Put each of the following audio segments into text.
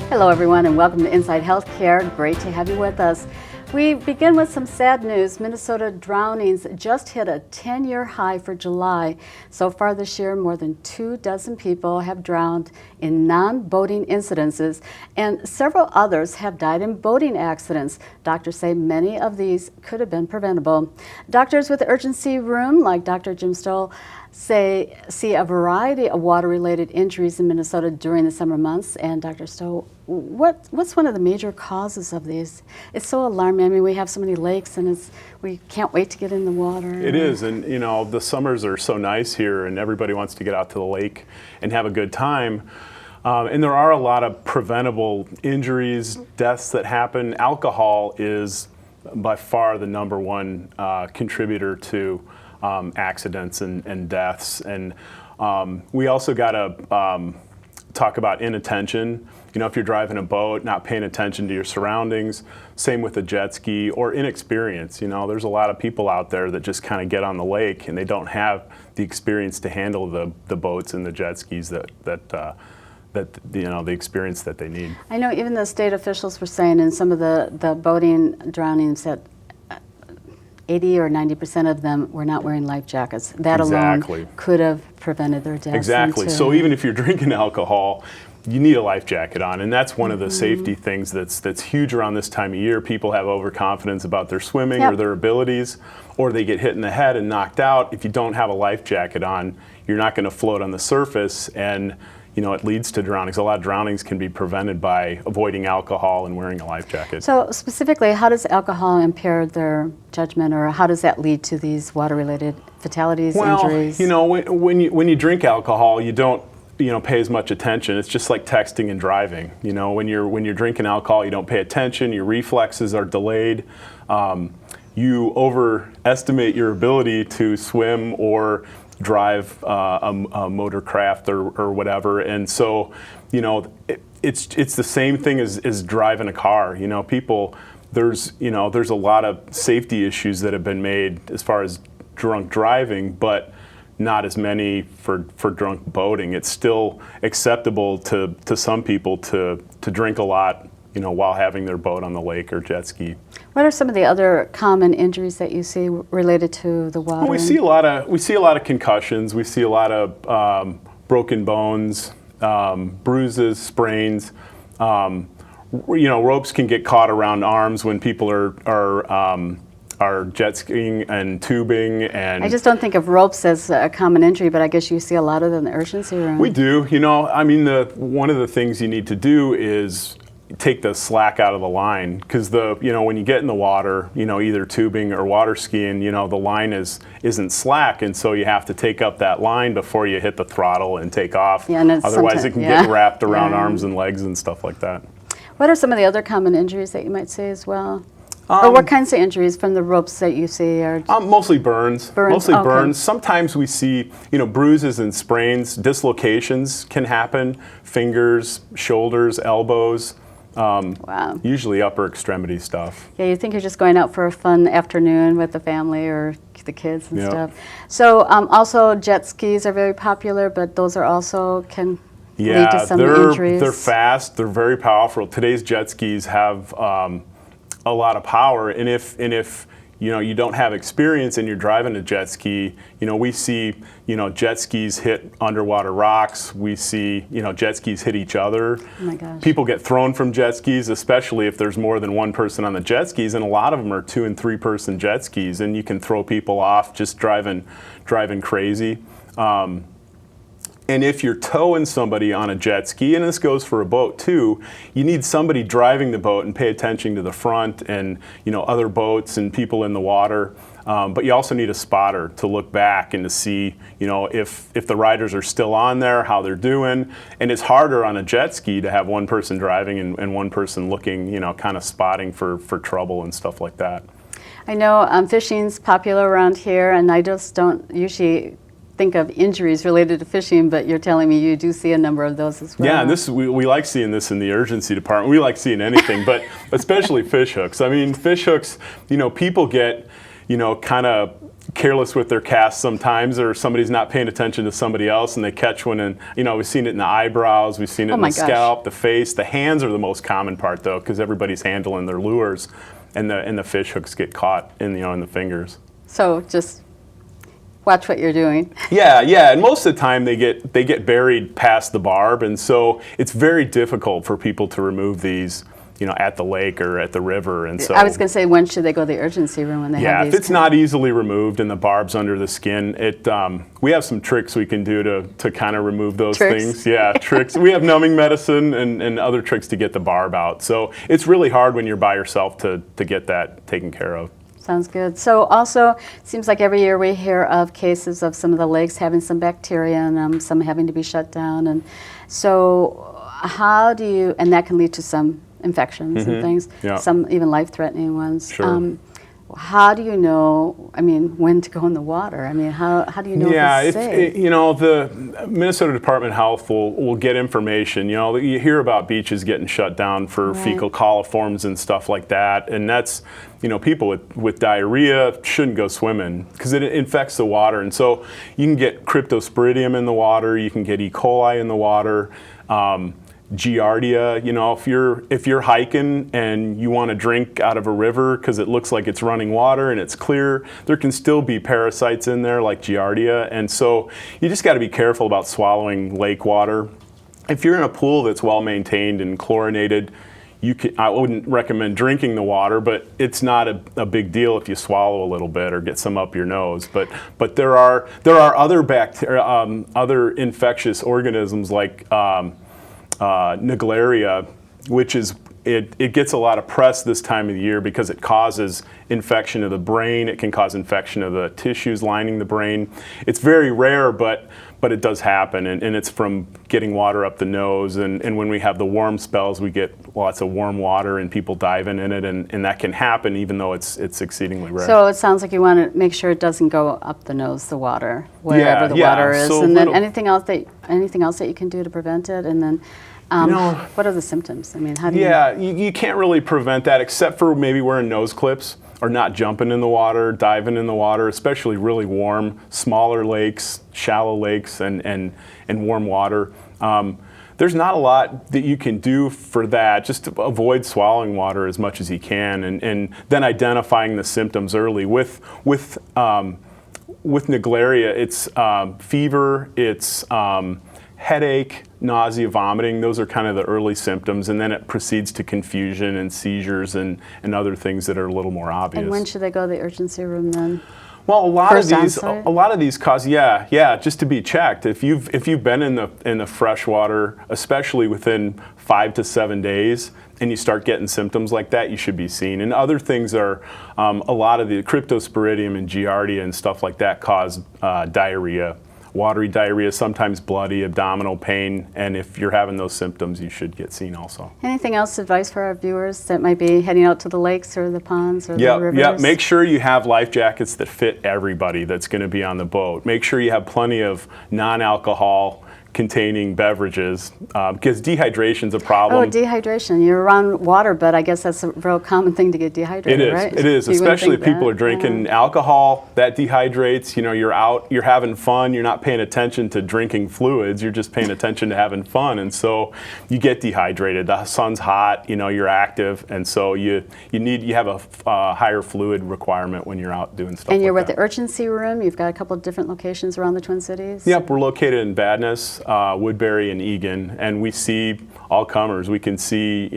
Hello everyone and welcome to Inside Healthcare. Great to have you with us. We begin with some sad news. Minnesota drownings just hit a 10-year high for July. So far this year, more than 24 people have drowned in non-boating incidences, and several others have died in boating accidents. Doctors say many of these could have been preventable. Doctors with the urgency room, like Dr. Jim Stoll, see a variety of water-related injuries in Minnesota during the summer months. And Dr. Stowe, what's one of the major causes of these? It's so alarming. I mean, we have so many lakes, and we can't wait to get in the water. It is, and you know, the summers are so nice here, and everybody wants to get out to the lake and have a good time. And there are a lot of preventable injuries, deaths that happen. Alcohol is by far the number one contributor to accidents and deaths. And we also got to talk about inattention. You know, if you're driving a boat, not paying attention to your surroundings. Same with a jet ski, or inexperience. You know, there's a lot of people out there that just kind of get on the lake and they don't have the experience to handle the boats and the jet skis that you know, the experience that they need. I know even the state officials were saying in some of the boating drownings that 80 or 90% of them were not wearing life jackets. That alone could have prevented their deaths. Exactly. So even if you're drinking alcohol, you need a life jacket on, and that's one of the safety things that's huge around this time of year. People have overconfidence about their swimming or their abilities, or they get hit in the head and knocked out. If you don't have a life jacket on, you're not going to float on the surface, and you know, it leads to drownings. A lot of drownings can be prevented by avoiding alcohol and wearing a life jacket. So specifically, how does alcohol impair their judgment, or how does that lead to these water-related fatalities, injuries? Well, you know, when you drink alcohol, you don't pay as much attention. It's just like texting and driving. You know, when you're drinking alcohol, you don't pay attention. Your reflexes are delayed. You overestimate your ability to swim or drive a motor craft or whatever, and so you know it's the same thing as driving a car. You know, there's a lot of safety issues that have been made as far as drunk driving, but not as many for drunk boating. It's still acceptable to some people to drink a lot, you know, while having their boat on the lake or jet ski. What are some of the other common injuries that you see related to the water? Well, we see a lot of concussions. We see a lot of broken bones, bruises, sprains. You know, ropes can get caught around arms when people are jet skiing and tubing. And I just don't think of ropes as a common injury, but I guess you see a lot of them in the urgency room. We do. You know, I mean, one of the things you need to do is take the slack out of the line, because when you get in the water, you know, either tubing or water skiing, you know, the line isn't slack, and so you have to take up that line before you hit the throttle and take off. Yeah, and otherwise it can get wrapped around arms and legs and stuff like that. What are some of the other common injuries that you might see as well? Or what kinds of injuries from the ropes that you see are? Mostly burns. Mostly burns. Sometimes we see, you know, bruises and sprains. Dislocations can happen. Fingers, shoulders, elbows. Wow. Usually upper extremity stuff. Yeah, you think you're just going out for a fun afternoon with the family or the kids and stuff. So also jet skis are very popular, but those are also can lead to some injuries. They're fast. They're very powerful. Today's jet skis have a lot of power, and if you know, you don't have experience and you're driving a jet ski, you know, we see, you know, jet skis hit underwater rocks. We see, you know, jet skis hit each other. Oh my gosh. People get thrown from jet skis, especially if there's more than one person on the jet skis, and a lot of them are 2- and 3-person jet skis, and you can throw people off just driving crazy. And if you're towing somebody on a jet ski, and this goes for a boat too, you need somebody driving the boat and pay attention to the front and, you know, other boats and people in the water. But you also need a spotter to look back and to see, you know, if the riders are still on there, how they're doing. And it's harder on a jet ski to have one person driving and one person looking, you know, kind of spotting for trouble and stuff like that. I know fishing's popular around here, and I just don't usually think of injuries related to fishing, but you're telling me you do see a number of those as well. Yeah, and we like seeing this in the urgency department. We like seeing anything, but especially fish hooks. I mean, fish hooks, you know, people get, you know, kind of careless with their casts sometimes, or somebody's not paying attention to somebody else and they catch one, and we've seen it in the eyebrows, we've seen it in the scalp, the face. The hands are the most common part though, because everybody's handling their lures, and the fish hooks get caught in the fingers. So just watch what you're doing. Yeah, and most of the time they get buried past the barb, and so it's very difficult for people to remove these, at the lake or at the river. And so I was going to say, when should they go to the urgency room when they have these? Yeah, if it's not easily removed and the barb's under the skin, we have some tricks we can do to kind of remove those things. Yeah, tricks. We have numbing medicine and other tricks to get the barb out. So it's really hard when you're by yourself to get that taken care of. Sounds good. So also, it seems like every year we hear of cases of some of the lakes having some bacteria in them, some having to be shut down. And so how do you, and that can lead to some infections and things, some even life-threatening ones. Sure. How do you know, when to go in the water? How do you know if it's safe? The Minnesota Department of Health will get information. You hear about beaches getting shut down for fecal coliforms and stuff like that, and that's, people with diarrhea shouldn't go swimming because it infects the water. And so you can get cryptosporidium in the water, you can get E. coli in the water. Giardia, if you're hiking and you want to drink out of a river because it looks like it's running water and it's clear, there can still be parasites in there like Giardia, and so you just got to be careful about swallowing lake water. If you're in a pool that's well maintained and chlorinated, I wouldn't recommend drinking the water, but it's not a big deal if you swallow a little bit or get some up your nose. But there are other bacteria, other infectious organisms like Naegleria, which is it gets a lot of press this time of the year because it causes infection of the brain. It can cause infection of the tissues lining the brain. It's very rare, but it does happen, and it's from getting water up the nose. And when we have the warm spells, we get lots of warm water and people diving in it, and that can happen even though it's exceedingly rare. So it sounds like you want to make sure it doesn't go up the nose, the water, wherever the water is. So and then anything else that you can do to prevent it, and then what are the symptoms? How do you can't really prevent that except for maybe wearing nose clips or not jumping in the water, diving in the water, especially really warm, smaller lakes, shallow lakes, and warm water. There's not a lot that you can do for that. Just to avoid swallowing water as much as you can, and then identifying the symptoms early. With Naegleria, it's fever, it's headache, nausea, vomiting. Those are kind of the early symptoms, and then it proceeds to confusion and seizures and other things that are a little more obvious. And when should they go to the urgency room then? Well, a lot of these cause just to be checked. If you've been in the fresh water, especially within 5 to 7 days, and you start getting symptoms like that, you should be seen. And other things are a lot of the cryptosporidium and Giardia and stuff like that cause diarrhea. Watery diarrhea, sometimes bloody, abdominal pain, and if you're having those symptoms, you should get seen also. Anything else advice for our viewers that might be heading out to the lakes or the ponds or the rivers? Yeah, make sure you have life jackets that fit everybody that's going to be on the boat. Make sure you have plenty of non-alcohol containing beverages, because dehydration's a problem. Oh, dehydration. You're around water, but I guess that's a real common thing to get dehydrated, right? It is, especially if people are drinking alcohol, that dehydrates. You're out, you're having fun, you're not paying attention to drinking fluids, you're just paying attention to having fun, and so you get dehydrated. The sun's hot, you're active, and so you have a higher fluid requirement when you're out doing stuff like that. And you're with the urgency room, you've got a couple of different locations around the Twin Cities? Yep, we're located in Badness, Woodbury, and Eagan, and we see all comers. We can see,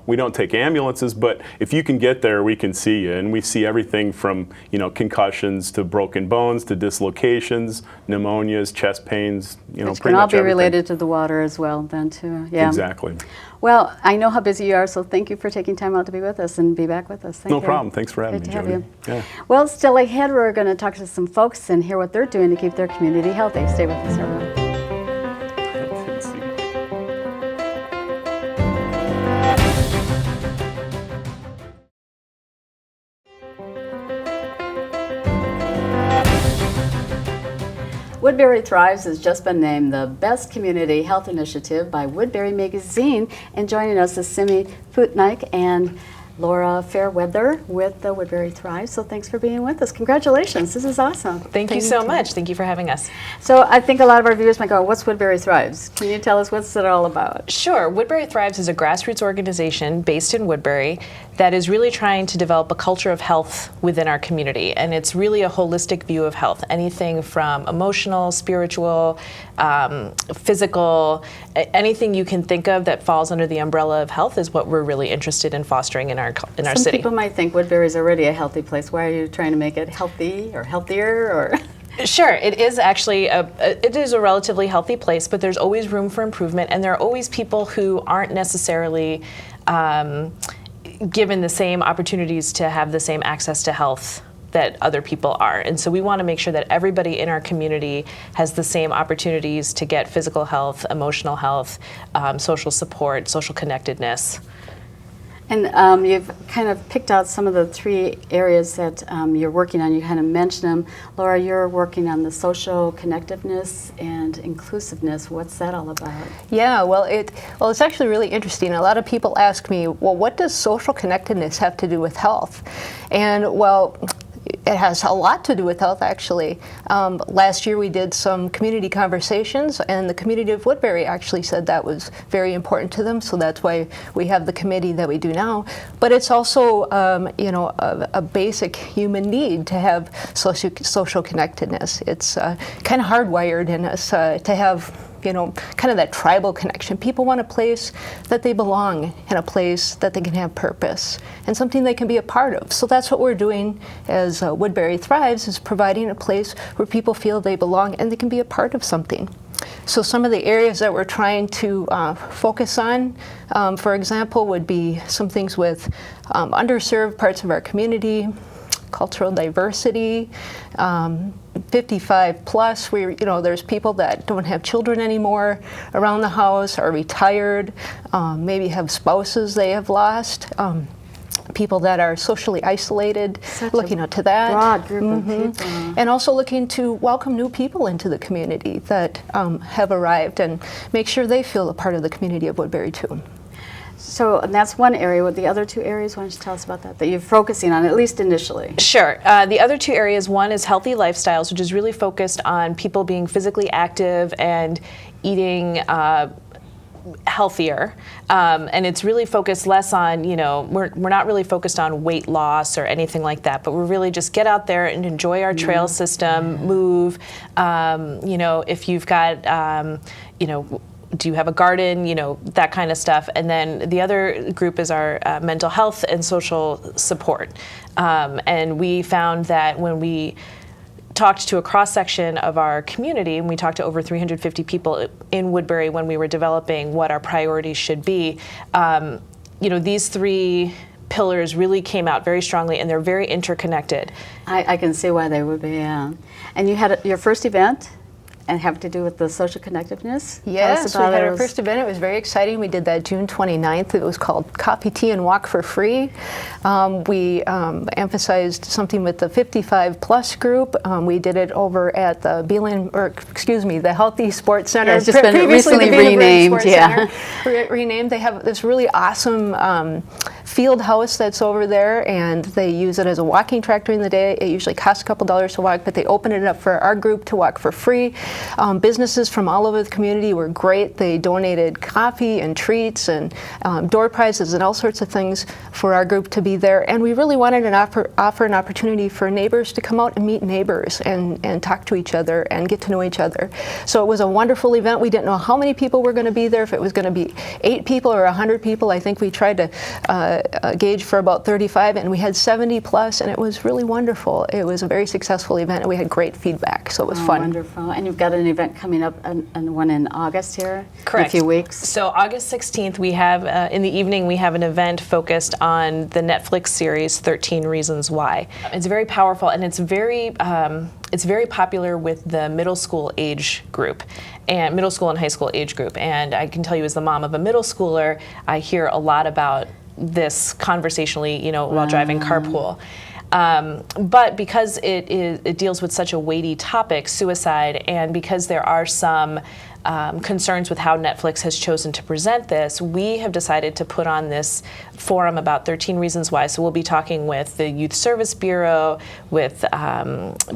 we don't take ambulances, but if you can get there, we can see you, and we see everything from, concussions to broken bones to dislocations, pneumonias, chest pains, Which can all be related to the water as well then too. Yeah. Exactly. Well, I know how busy you are, so thank you for taking time out to be with us and be back with us. Thank you. No problem. Thanks for having me, Great to Jody. have you. Well, still ahead, we're going to talk to some folks and hear what they're doing to keep their community healthy. Stay with us, everyone. Woodbury Thrives has just been named the Best Community Health Initiative by Woodbury Magazine, and joining us is Simi Putnik and Laura Fairweather with the Woodbury Thrives. So thanks for being with us. Congratulations. This is awesome. Thank you so much. Thank you for having us. So I think a lot of our viewers might go, what's Woodbury Thrives? Can you tell us what's it all about? Sure. Woodbury Thrives is a grassroots organization based in Woodbury that is really trying to develop a culture of health within our community. And it's really a holistic view of health, anything from emotional, spiritual, physical, anything you can think of that falls under the umbrella of health is what we're really interested in fostering in our Some city. people might think Woodbury is already a healthy place. Why are you trying to make it healthy or healthier? Or Sure, it is actually it is a relatively healthy place, but there's always room for improvement, and there are always people who aren't necessarily given the same opportunities to have the same access to health that other people are. And so we want to make sure that everybody in our community has the same opportunities to get physical health, emotional health, social support, social connectedness. And you've kind of picked out some of the 3 areas that you're working on. You kind of mentioned them. Laura, you're working on the social connectiveness and inclusiveness. What's that all about? Yeah, well, it's actually really interesting. A lot of people ask me, well, what does social connectedness have to do with health? And well, it has a lot to do with health, actually. Last year we did some community conversations, and the community of Woodbury actually said that was very important to them, so that's why we have the committee that we do now. But it's also, a basic human need to have social connectedness. It's kind of hardwired in us to have kind of that tribal connection. People want a place that they belong and a place that they can have purpose and something they can be a part of. So that's what we're doing as Woodbury Thrives, is providing a place where people feel they belong and they can be a part of something. So some of the areas that we're trying to focus on, for example, would be some things with underserved parts of our community, cultural diversity, 55 plus, there's people that don't have children anymore around the house, are retired, maybe have spouses they have lost, people that are socially isolated, looking out to that. Broad group of people. And also looking to welcome new people into the community that have arrived and make sure they feel a part of the community of Woodbury too. So, and that's one area. With the other 2 areas, why don't you tell us about that you're focusing on, at least initially? Sure. The other 2 areas, one is healthy lifestyles, which is really focused on people being physically active and eating healthier, and it's really focused less on, we're not really focused on weight loss or anything like that, but we're really just get out there and enjoy our trail system, move, if you've got, do you have a garden, that kind of stuff. And then the other group is our mental health and social support. And we found that when we talked to a cross-section of our community, and we talked to over 350 people in Woodbury when we were developing what our priorities should be, these 3 pillars really came out very strongly, and they're very interconnected. I can see why they would be, yeah. And you had your first event and have to do with the social connectiveness? Yes, we had our first event. It was very exciting. We did that June 29th. It was called Coffee, Tea, and Walk for Free. We emphasized something with the 55 plus group. We did it over at the the Healthy Sports Center. Yeah, it's just been recently renamed. Renamed. They have this really awesome field house that's over there, and they use it as a walking track during the day. It usually costs a couple dollars to walk, but they open it up for our group to walk for free. Businesses from all over the community were great. They donated coffee and treats and door prizes and all sorts of things for our group to be there. And we really wanted to offer an opportunity for neighbors to come out and meet neighbors and talk to each other and get to know each other. So it was a wonderful event. We didn't know how many people were going to be there, if it was going to be 8 people or 100 people. I think we tried to gauge for about 35, and we had 70 plus, and it was really wonderful. It was a very successful event, and we had great feedback, so it was fun. Wonderful. And you've got an event coming up, and one in August here? Correct. In a few weeks? So August 16th, we have, in the evening, we have an event focused on the Netflix series 13 Reasons Why. It's very powerful, and it's very popular with the middle school age group, and middle school and high school age group. And I can tell you, as the mom of a middle schooler, I hear a lot about this conversationally, while driving carpool. But because it deals with such a weighty topic, suicide, and because there are some concerns with how Netflix has chosen to present this, we have decided to put on this forum about 13 Reasons Why. So we'll be talking with the Youth Service Bureau, with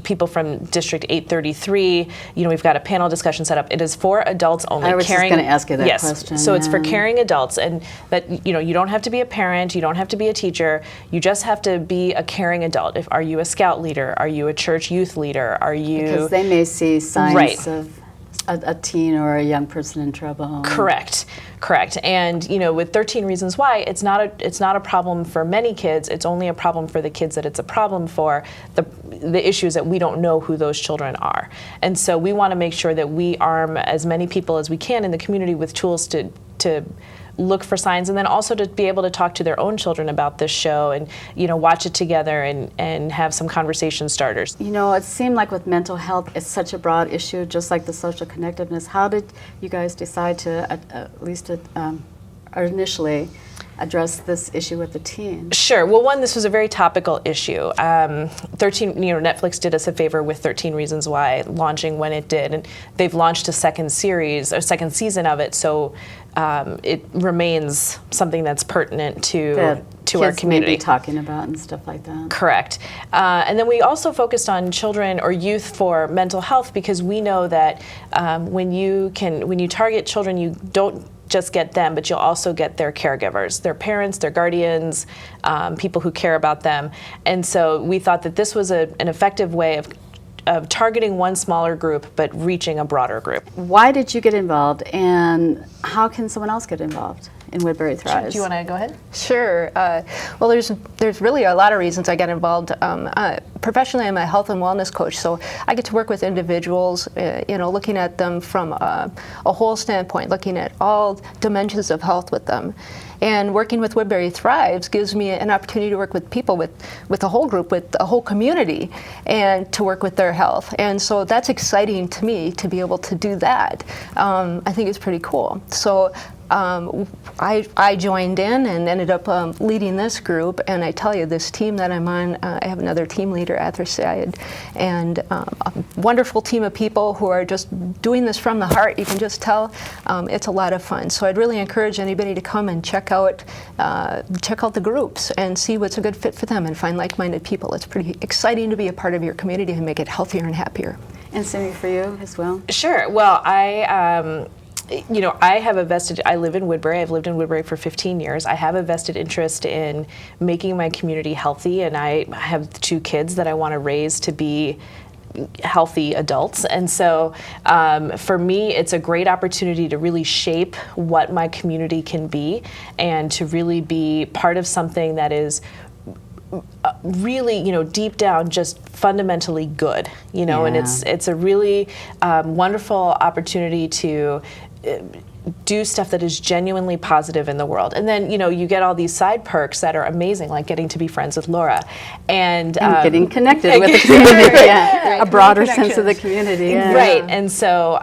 people from District 833. We've got a panel discussion set up. It is for adults only. I was just going to ask you that yes. question. So it's for caring adults, and that you don't have to be a parent, you don't have to be a teacher, you just have to be a caring adult. Are you a scout leader? Are you a church youth leader? Are you? Because they may see signs Right. of a teen or a young person in trouble. Correct. And with 13 Reasons Why, it's not a problem for many kids. It's only a problem for the kids that it's a problem for. The issue is that we don't know who those children are, and so we want to make sure that we arm as many people as we can in the community with tools to look for signs, and then also to be able to talk to their own children about this show and watch it together and have some conversation starters. It seemed like with mental health, it's such a broad issue, just like the social connectiveness. How did you guys decide to at least or initially address this issue with the teens? Sure. Well, one, this was a very topical issue. Netflix did us a favor with 13 Reasons Why launching when it did, and they've launched a second season of it, so it remains something that's pertinent to our kids may community. be talking about and stuff like that. Correct. And then we also focused on children or youth for mental health, because we know that when you target children, you don't just get them, but you'll also get their caregivers, their parents, their guardians, people who care about them. And so we thought that this was an effective way of targeting one smaller group but reaching a broader group. Why did you get involved, and how can someone else get involved in Woodbury Thrives? Do you want to go ahead? Sure. Well, there's really a lot of reasons I got involved. Professionally, I'm a health and wellness coach, so I get to work with individuals, looking at them from a whole standpoint, looking at all dimensions of health with them. And working with Woodbury Thrives gives me an opportunity to work with people, with a whole group, with a whole community, and to work with their health. And so that's exciting to me to be able to do that. I think it's pretty cool. So I joined in and ended up leading this group, and I tell you, this team that I'm on, I have another team leader, Athar Syed, and a wonderful team of people who are just doing this from the heart. You can just tell it's a lot of fun. So I'd really encourage anybody to come and check out the groups and see what's a good fit for them and find like-minded people. It's pretty exciting to be a part of your community and make it healthier and happier. And Cindy, for you as well? Sure. Well, I live in Woodbury. I've lived in Woodbury for 15 years. I have a vested interest in making my community healthy, and I have 2 kids that I want to raise to be healthy adults. And so for me, it's a great opportunity to really shape what my community can be and to really be part of something that is really, deep down, just fundamentally good, and it's a really wonderful opportunity to do stuff that is genuinely positive in the world. And then, you get all these side perks that are amazing, like getting to be friends with Laura. And getting connected with the community, a broader sense of the community. Yeah. Right, and so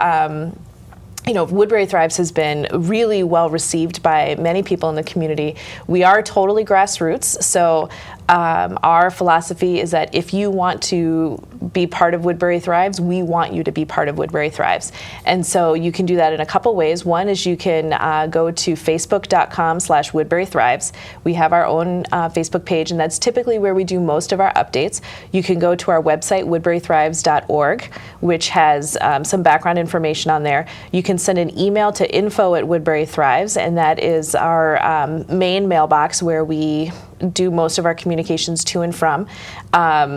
Woodbury Thrives has been really well received by many people in the community. We are totally grassroots, so our philosophy is that if you want to be part of Woodbury Thrives, we want you to be part of Woodbury Thrives. And so you can do that in a couple ways. One is you can go to facebook.com/Woodbury Thrives. We have our own Facebook page, and that's typically where we do most of our updates. You can go to our website, woodburythrives.org, which has some background information on there. You can send an email to info@Woodbury Thrives, and that is our main mailbox where we do most of our communications to and from.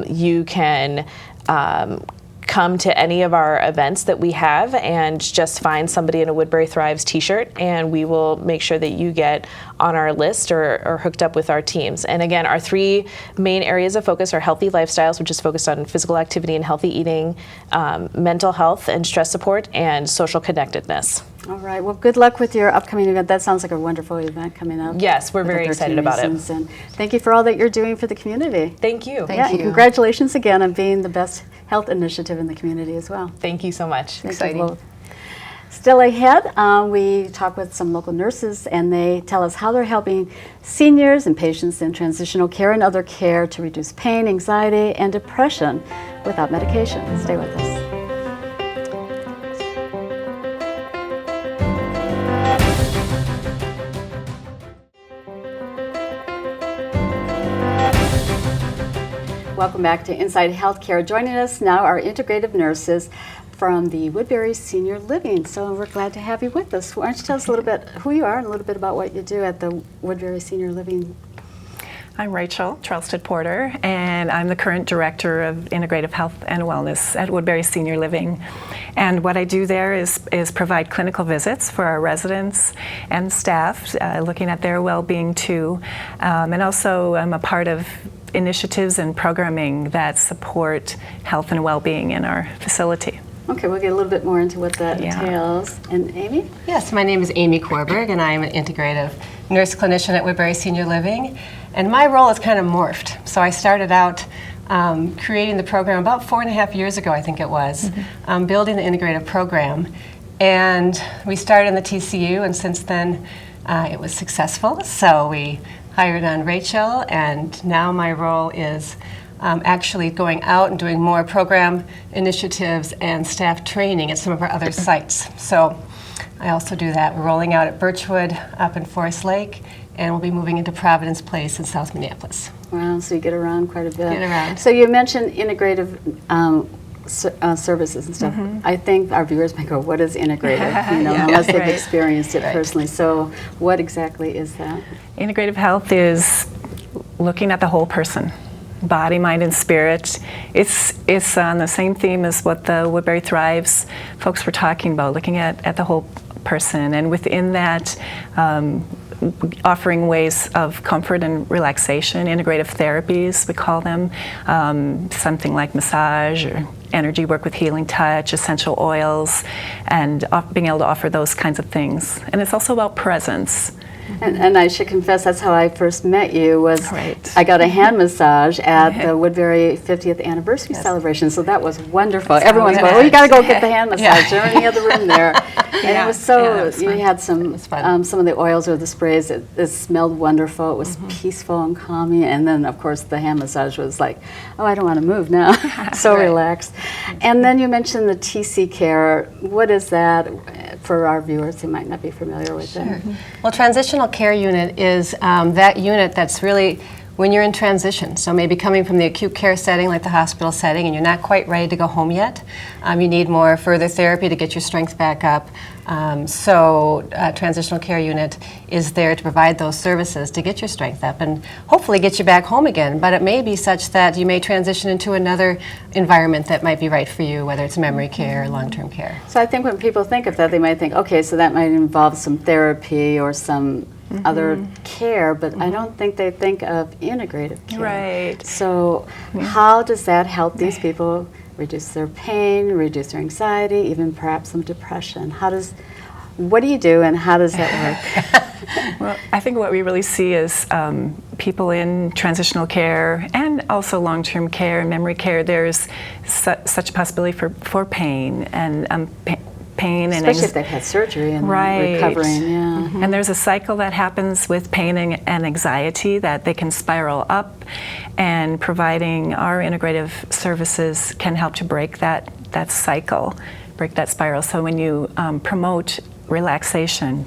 You can come to any of our events that we have and just find somebody in a Woodbury Thrives t-shirt, and we will make sure that you get on our list or hooked up with our teams. And again, our 3 main areas of focus are healthy lifestyles, which is focused on physical activity and healthy eating, mental health and stress support, and social connectedness. All right. Well, good luck with your upcoming event. That sounds like a wonderful event coming up. Yes, we're very excited about it. And thank you for all that you're doing for the community. Thank you. Thank you. And congratulations again on being the best health initiative in the community as well. Thank you so much. Thank you both. Still ahead, we talk with some local nurses, and they tell us how they're helping seniors and patients in transitional care and other care to reduce pain, anxiety, and depression without medication. Stay with us. Welcome back to Inside Healthcare. Joining us now are integrative nurses from the Woodbury Senior Living. So we're glad to have you with us. Why don't you tell us a little bit who you are and a little bit about what you do at the Woodbury Senior Living? I'm Rachel Charleston-Porter, and I'm the current Director of Integrative Health and Wellness at Woodbury Senior Living. And what I do there is provide clinical visits for our residents and staff, looking at their well-being too. And also I'm a part of initiatives and programming that support health and well-being in our facility. Okay, we'll get a little bit more into what that entails. And Amy? Yes, my name is Amy Korberg, and I'm an integrative nurse clinician at Woodbury Senior Living. And my role has kind of morphed. So I started out creating the program about 4.5 years ago, I think it was, building the integrative program. And we started in the TCU, and since then it was successful. So we hired on Rachel, and now my role is actually going out and doing more program initiatives and staff training at some of our other sites. So I also do that. We're rolling out at Birchwood up in Forest Lake, and we'll be moving into Providence Place in South Minneapolis. Wow, so you get around quite a bit. Get around. So you mentioned integrative services and stuff. I think our viewers might go, what is integrative? You know, unless they've experienced it personally. So what exactly is that? Integrative health is looking at the whole person. Body, mind, and spirit. It's on the same theme as what the Woodbury Thrives folks were talking about, looking at the whole person, and within that offering ways of comfort and relaxation, integrative therapies we call them, something like massage or energy work with healing touch, essential oils, and being able to offer those kinds of things. And it's also about presence. And I should confess, that's how I first met you, was Right. I got a hand massage at the Woodbury 50th anniversary celebration, so that was wonderful. Everyone's going, well, you got to go get the hand massage. They're in the other room there. And it was so, you had some of the oils or the sprays, it smelled wonderful, it was peaceful and calming, and then of course the hand massage was like, oh, I don't want to move now, so relaxed. And then you mentioned the TC care. What is that for our viewers who might not be familiar with it? Well, transitional care unit is that unit that's really when you're in transition. So maybe coming from the acute care setting, like the hospital setting, and you're not quite ready to go home yet. You need more further therapy to get your strength back up. So transitional care unit is there to provide those services to get your strength up and hopefully get you back home again. But it may be such that you may transition into another environment that might be right for you, whether it's memory care or long-term care. So I think when people think of that, they might think, okay, so that might involve some therapy or some other care, but I don't think they think of integrative care. Right. So how does that help these people reduce their pain, reduce their anxiety, even perhaps some depression? What do you do and how does that work? Well, I think what we really see is people in transitional care and also long-term care and memory care, there's such a possibility for pain and pain and especially if they've had surgery and recovering. And there's a cycle that happens with pain and anxiety that they can spiral up, and providing our integrative services can help to break that cycle, break that spiral. So when you promote relaxation,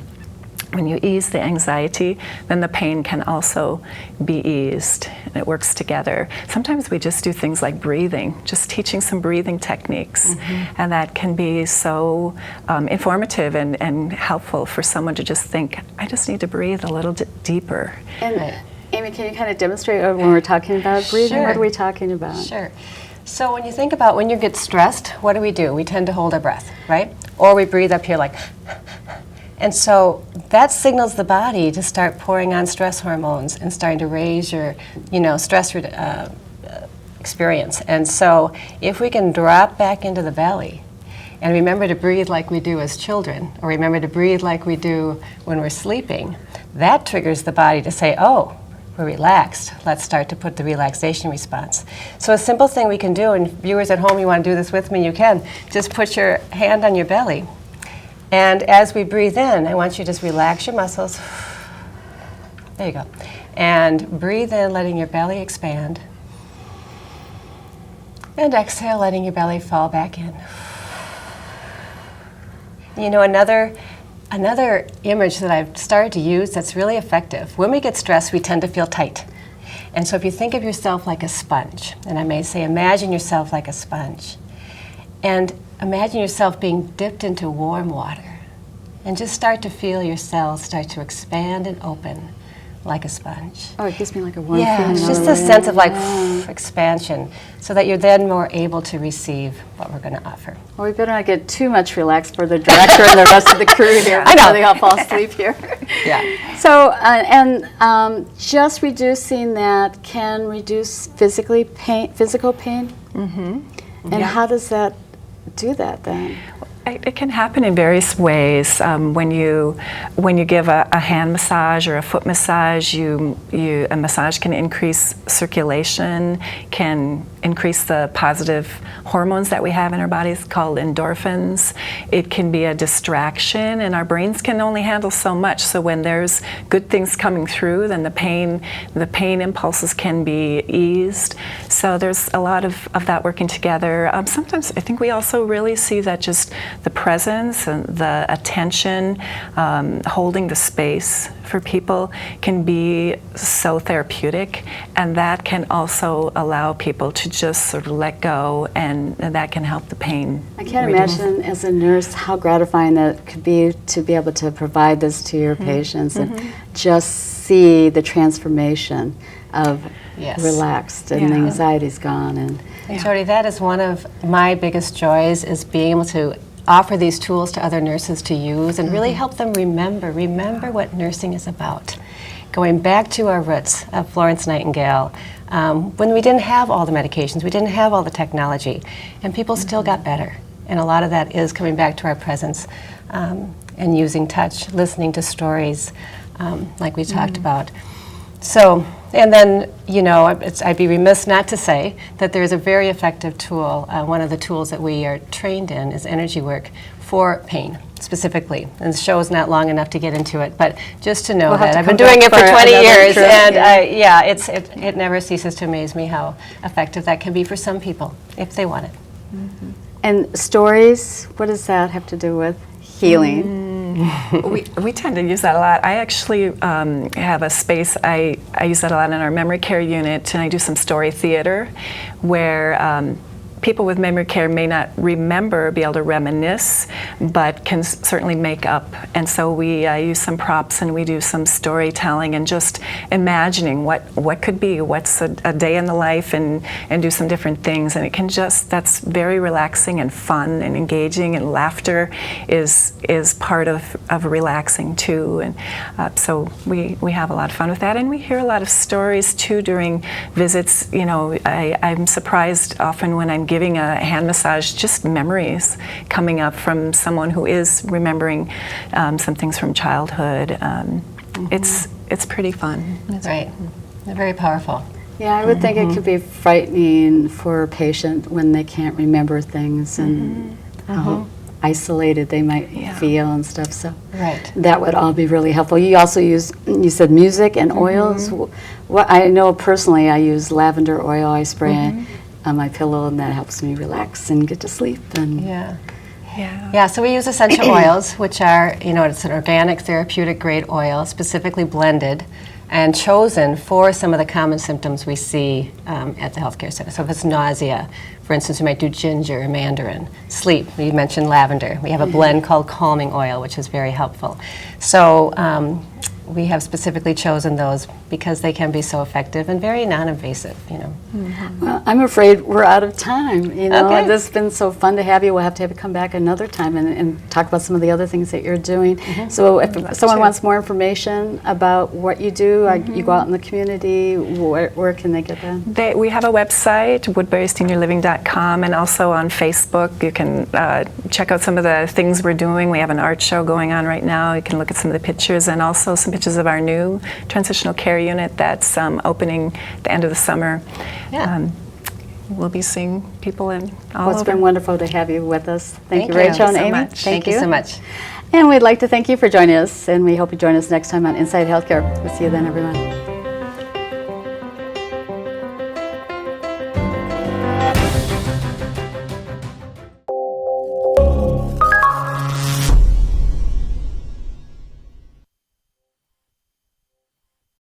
when you ease the anxiety, then the pain can also be eased, and it works together. Sometimes we just do things like breathing, just teaching some breathing techniques, and that can be so informative and helpful for someone to just think, I just need to breathe a little deeper. And Amy, can you kind of demonstrate when we're talking about breathing? Sure. What are we talking about? Sure. So when you think about when you get stressed, what do? We tend to hold our breath, right? Or we breathe up here like, and so that signals the body to start pouring on stress hormones and starting to raise your, stress experience. And so if we can drop back into the belly and remember to breathe like we do as children, or remember to breathe like we do when we're sleeping, that triggers the body to say, oh, we're relaxed. Let's start to put the relaxation response. So a simple thing we can do, and viewers at home, you want to do this with me, you can. Just put your hand on your belly. And as we breathe in, I want you to just relax your muscles. There you go. And breathe in, letting your belly expand. And exhale, letting your belly fall back in. Another image that I've started to use that's really effective. When we get stressed, we tend to feel tight. And so if you think of yourself like a sponge, and I may say imagine yourself like a sponge, and imagine yourself being dipped into warm water, and just start to feel your cells start to expand and open like a sponge. Oh, it gives me like a warm Yeah, feeling. it's all just the a way sense of like in. expansion, so that you're then more able to receive what we're going to offer. Well, we better not get too much relaxed for the director and the rest of the crew here. I know. Before they all fall asleep here. Yeah. So, just reducing that can reduce physical pain. Mm-hmm. And how does that do that then? It can happen in various ways. When you give a hand massage or a foot massage, a massage can increase circulation, can increase the positive hormones that we have in our bodies called endorphins. It can be a distraction, and our brains can only handle so much. So when there's good things coming through, then the pain impulses can be eased. So there's a lot of that working together. Sometimes I think we also really see that just the presence and the attention, holding the space for people can be so therapeutic, and that can also allow people to just sort of let go, and that can help the pain. I can't imagine as a nurse how gratifying that could be to be able to provide this to your patients and just see the transformation of Yes. relaxed and the anxiety's gone. And Jody, that is one of my biggest joys, is being able to offer these tools to other nurses to use and really help them remember what nursing is about. Going back to our roots of Florence Nightingale, when we didn't have all the medications, we didn't have all the technology, and people still got better. And a lot of that is coming back to our presence and using touch, listening to stories like we talked about. So, and then, you know, I'd be remiss not to say that there is a very effective tool. One of the tools that we are trained in is energy work for pain, specifically. And the show is not long enough to get into it, but just to know We'll have that to I've been come doing back it for for 20 another years, trip, and it never ceases to amaze me how effective that can be for some people, if they want it. And stories, what does that have to do with healing? We tend to use that a lot. I actually have a space, I use that a lot in our memory care unit, and I do some story theater where people with memory care may not remember, be able to reminisce, but can certainly make up. And so we use some props and we do some storytelling and just imagining what could be, what's a day in the life, and do some different things. And it can just, that's very relaxing and fun and engaging, and laughter is part of relaxing too. And so we have a lot of fun with that. And we hear a lot of stories too during visits. You know, I'm surprised often when I'm giving a hand massage, just memories coming up from someone who is remembering some things from childhood. It's pretty fun. Right. They're very powerful. Yeah, I would think it could be frightening for a patient when they can't remember things and how isolated they might feel and stuff. So Right. that would all be really helpful. You also use, you said music and oils. What I know personally, I use lavender oil. I spray on my pillow, and that helps me relax and get to sleep. And Yeah, so we use essential oils, which are, you know, it's an organic therapeutic grade oil, specifically blended and chosen for some of the common symptoms we see at the healthcare center. So if it's nausea, for instance, we might do ginger or mandarin. Sleep, you mentioned lavender. We have a blend called calming oil, which is very helpful. So we have specifically chosen those because they can be so effective and very non-invasive, you know. well, I'm afraid we're out of time. You know, Okay. this has been so fun to have you. We'll have to come back another time and talk about some of the other things that you're doing. So if someone wants more information about what you do, you go out in the community, where can they get that? We have a website, woodburyseniorliving.com, and also on Facebook. You can check out some of the things we're doing. We have an art show going on right now. You can look at some of the pictures, and also some pictures of our new transitional care unit that's opening at the end of the summer. Yeah. We'll be seeing people in all Well, it's over. been wonderful to have you with us. Thank you, Thank you. Rachel and Thank you so Amy. much. Thank you so much. And we'd like to thank you for joining us, and we hope you join us next time on Inside Healthcare. We'll see you then, everyone.